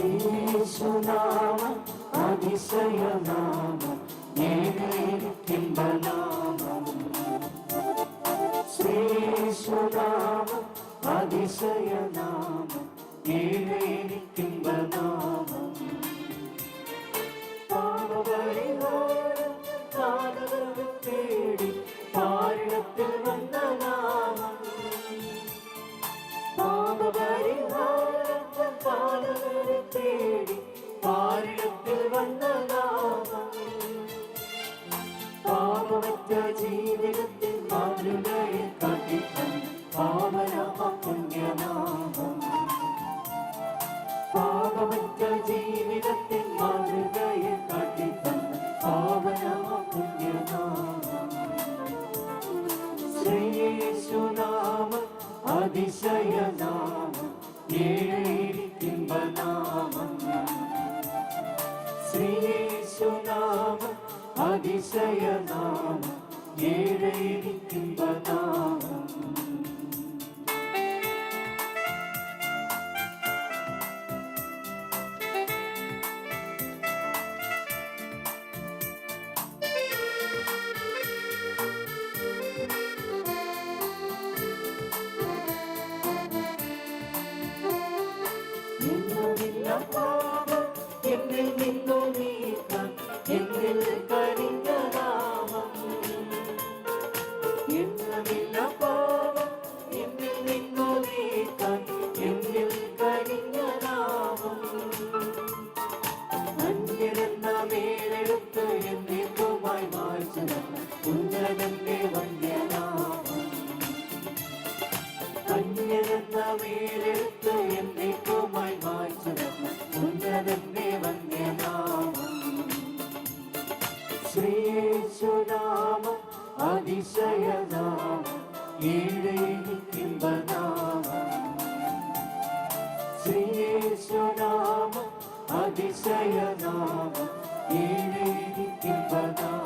ശ്രീയേശുനാമം അതിശയനാമം ഏഴേരിക്കിമ്പനാമം ശ്രീയേശുനാമം അതിശയനാമം ഏഴേരിക്കിമ്പനാമം പാപപരിഹാരം പാതകരെ തേടി പാരിടത്തിൽ വന്ന നാമം പാപപരിഹാരം പാതകരെ തേടി പാരിടത്തിൽ വന്ന നാമം പാപമറ്റ ജീവിതത്തിൽ മാതൃകയെ കാട്ടിത്തന്ന പാവനമ പുണ്യനാമം പാപമറ്റ ജീവിതത്തിൽ മാതൃകയെ കാട്ടിത്തന്ന പാവനമ പുണ്യനാമം ശ്രീയേശുനാമം അതിശയനാമം ഏഴേരിക്കിമ്പനാമം ശ്രീയേശുനാമം അതിശയനാമം ഏഴേരിക്കിമ്പനാമം എന്നിൽ നിന്നു നീക്കാൻ എന്നിൽ കരിഞ്ഞ നാമം എന്നുമില്ല പാപം എന്നിൽ നിന്നു നീക്കാൻ എന്നിൽ കരിഞ്ഞ നാമം അന്യരെന്ന മേലെടുത്ത് എന്നേക്കുമായി മായ്ച്ചതെന്ന ഉന്നതന്റെ വന്യനാമം അന്യരെന്ന മേലെടുത്ത് എന്നേക്കുമായി മായ്ച്ചതെന്ന ഉന്നതന്റെ വന്യനാമം ശ്രീയേശുനാമം അതിശയനാമം ഏഴേരിക്കിമ്പനാമം ശ്രീയേശുനാമം അതിശയനാമം ഏഴേരിക്കിമ്പനാമം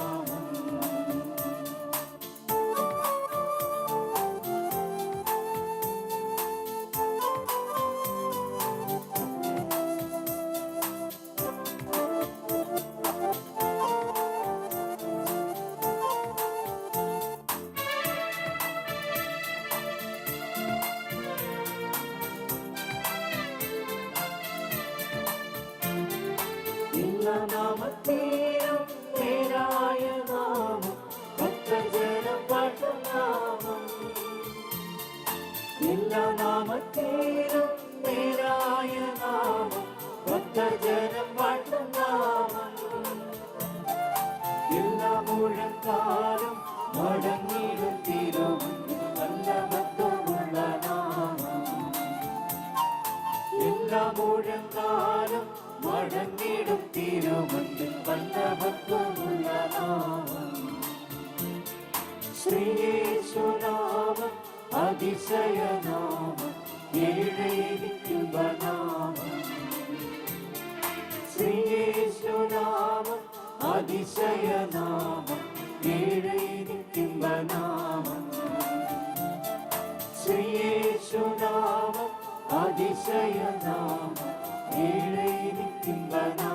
നാമത്തേരും പേരായ നാമം ഭക്തജനം പാടും നാമം എല്ലാ നാമത്തേരും പേരായ നാമം ഭക്തജനം പാടും നാമം എല്ലാ മുഴക്കാലും മടങ്ങിടും തീരും നല്ല ഭക്തമുള്ള നാമം എല്ലാ മുഴക്കാലും മടങ്ങിടും തീരുമന്തിൽ വല്ലഭത്വമുള്ള നാമം ശ്രീയേശുനാമം അതിശയനാമം ഏഴേരിക്കിമ്പനാമം ശ്രീയേശുനാമം അതിശയനാമം ഏഴേരിക്കിമ്പനാമം ശ്രീയേശുനാമം അതിശയനാമം ഏഴേരിക്കിമ്പനാമം